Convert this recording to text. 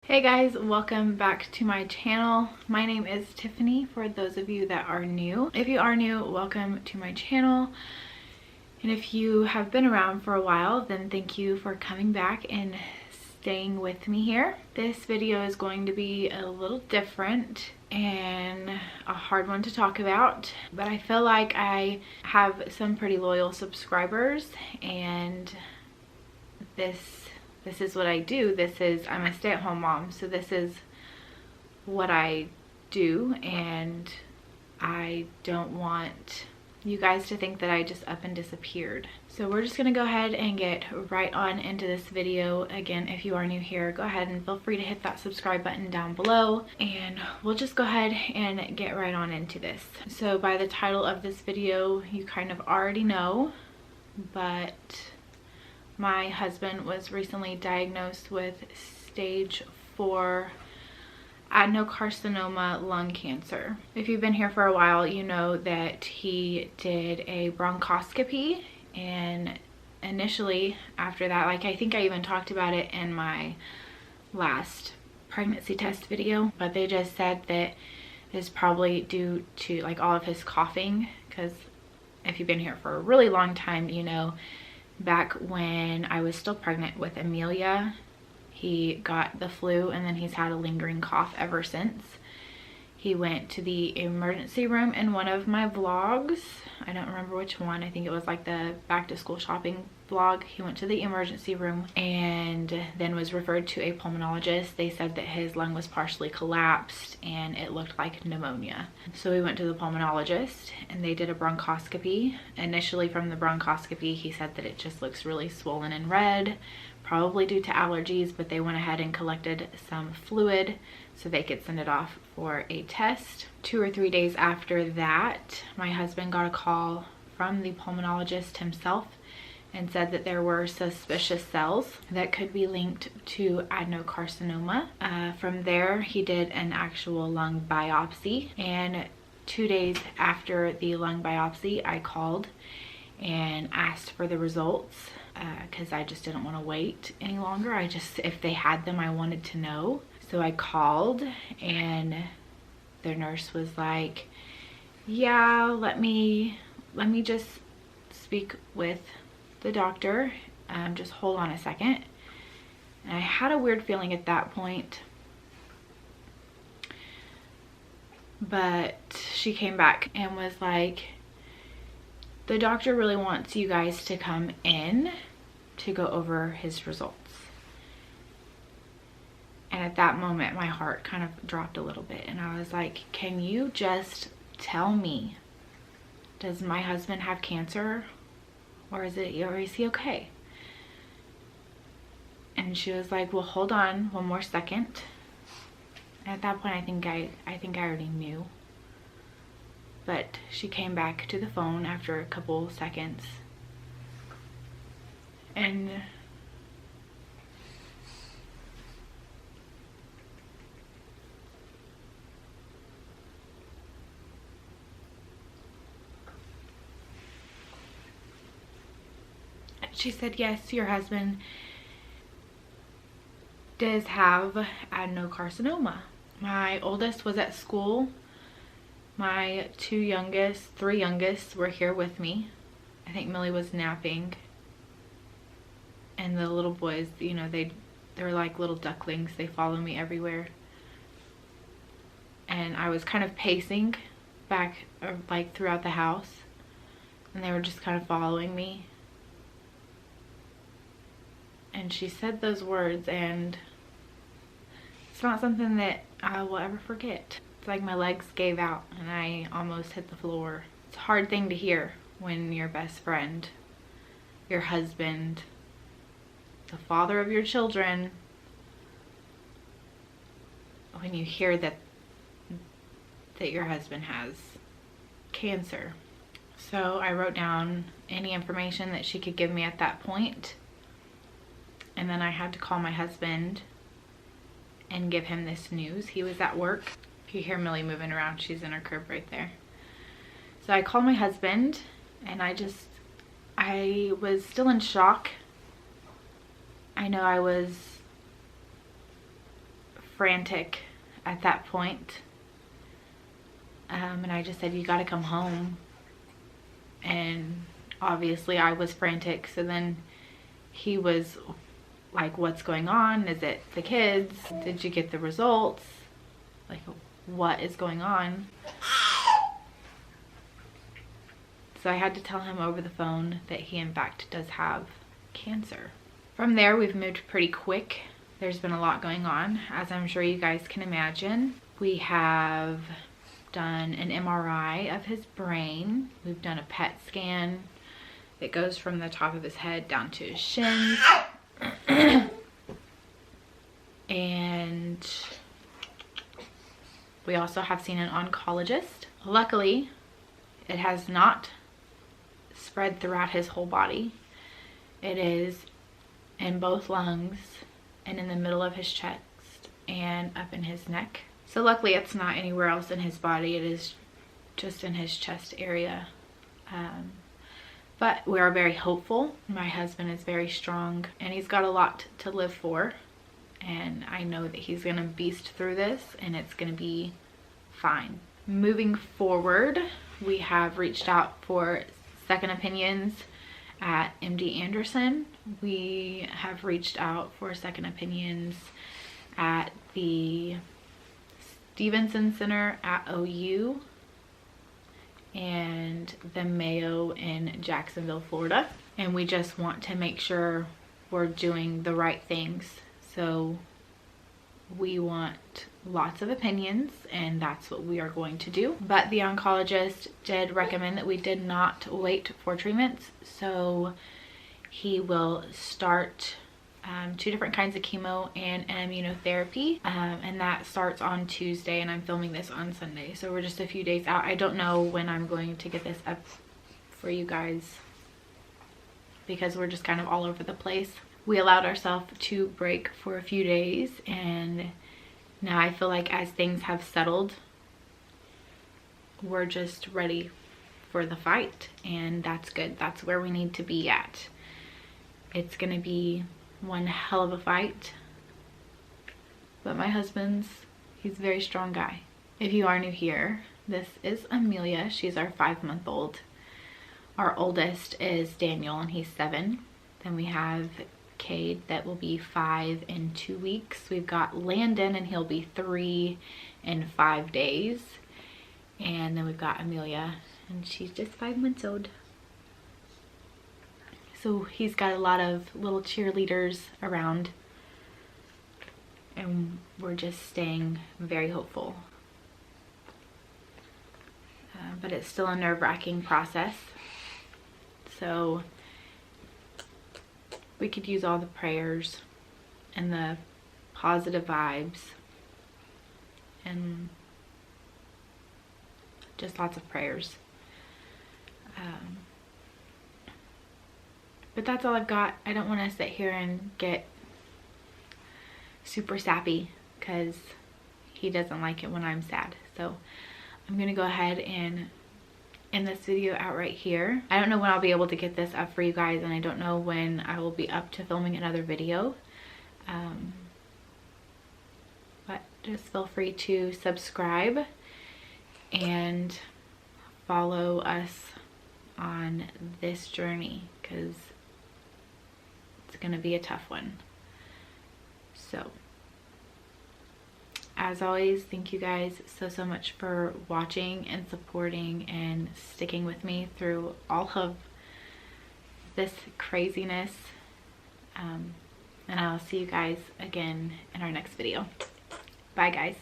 Hey guys, welcome back to my channel. My name is Tiffany for those of you that are new. If you are new, welcome to my channel. And if you have been around for a while, then thank you for coming back and staying with me here. This video is going to be a little different and a hard one to talk about, but I feel like I have some pretty loyal subscribers, and this is what I do. I'm a stay-at-home mom, so this is what I do, and I don't want you guys to think that I just up and disappeared. So we're just gonna go ahead and get right on into this video. Again, if you are new here, go ahead and feel free to hit that subscribe button down below, and we'll just go ahead and get right on into this. So by the title of this video, you kind of already know, but my husband was recently diagnosed with stage 4 adenocarcinoma lung cancer. If you've been here for a while, you know that he did a bronchoscopy, and initially after that, like I think I even talked about it in my last pregnancy test video, but they just said that it's probably due to like all of his coughing, because if you've been here for a really long time, you know, back when I was still pregnant with Amelia, he got the flu and then he's had a lingering cough ever since. He went to the emergency room in one of my vlogs. I don't remember which one. I think it was like the back to school shopping vlog. He went to the emergency room and then was referred to a pulmonologist. They said that his lung was partially collapsed and it looked like pneumonia. So we went to the pulmonologist and they did a bronchoscopy. Initially from the bronchoscopy, he said that it just looks really swollen and red, probably due to allergies, but they went ahead and collected some fluid so they could send it off for a test. 2 or 3 days after that, my husband got a call from the pulmonologist himself and said that there were suspicious cells that could be linked to adenocarcinoma. From there, he did an actual lung biopsy, and 2 days after the lung biopsy, I called and asked for the results because I just didn't want to wait any longer. If they had them, I wanted to know. So I called and their nurse was like, yeah, let me just speak with the doctor. Just hold on a second. And I had a weird feeling at that point, but she came back and was like, the doctor really wants you guys to come in to go over his results. And at that moment, my heart kind of dropped a little bit, and I was like, can you just tell me, does my husband have cancer, or is he okay? And she was like, well, hold on one more second. And at that point, I think I already knew. But she came back to the phone after a couple seconds, and she said, yes, your husband does have adenocarcinoma. My oldest was at school. My three youngest were here with me. I think Millie was napping. And the little boys, you know, they're like little ducklings. They follow me everywhere. And I was kind of pacing back, or like throughout the house, and they were just kind of following me. And she said those words, and it's not something that I will ever forget. It's like my legs gave out and I almost hit the floor. It's a hard thing to hear when your best friend, your husband, the father of your children, when you hear that your husband has cancer. So I wrote down any information that she could give me at that point. And then I had to call my husband and give him this news. He was at work. If you hear Millie moving around, she's in her crib right there. So I called my husband, and I was still in shock. I know I was frantic at that point. And I just said, you gotta come home. And obviously I was frantic. So then he was like, what's going on? Is it the kids? Did you get the results? Like, what is going on? So I had to tell him over the phone that he in fact does have cancer. From there, we've moved pretty quick. There's been a lot going on, as I'm sure you guys can imagine. We have done an MRI of his brain. We've done a PET scan that goes from the top of his head down to his shins. And we also have seen an oncologist. Luckily, it has not spread throughout his whole body. It is in both lungs and in the middle of his chest and up in his neck. So luckily it's not anywhere else in his body. It is just in his chest area. But we are very hopeful. My husband is very strong and he's got a lot to live for. And I know that he's gonna beast through this and it's gonna be fine. Moving forward, we have reached out for second opinions at MD Anderson. We have reached out for second opinions at the Stevenson Center at OU and the Mayo in Jacksonville, Florida. And we just want to make sure we're doing the right things. So we want lots of opinions and that's what we are going to do. But the oncologist did recommend that we did not wait for treatments. So he will start 2 different kinds of chemo and an immunotherapy. And that starts on Tuesday and I'm filming this on Sunday. So we're just a few days out. I don't know when I'm going to get this up for you guys because we're just kind of all over the place. We allowed ourselves to break for a few days and now I feel like as things have settled, we're just ready for the fight and that's good. That's where we need to be at. It's gonna be one hell of a fight, but my husband's, he's a very strong guy. If you are new here, this is Amelia. She's our 5-month-old. Our oldest is Daniel and he's 7. Then we have Kaden that will be 5 in 2 weeks. We've got Landen and he'll be 3 in 5 days. And then we've got Amelia and she's just 5 months old. So he's got a lot of little cheerleaders around and we're just staying very hopeful. But it's still a nerve-wracking process. So we could use all the prayers and the positive vibes and just lots of prayers. But that's all I've got. I don't want to sit here and get super sappy because he doesn't like it when I'm sad. So I'm going to go ahead and end this video out right here. I don't know when I'll be able to get this up for you guys and I don't know when I will be up to filming another video. But just feel free to subscribe and follow us on this journey because it's going to be a tough one. So as always, thank you guys so much for watching and supporting and sticking with me through all of this craziness. And I'll see you guys again in our next video. Bye guys.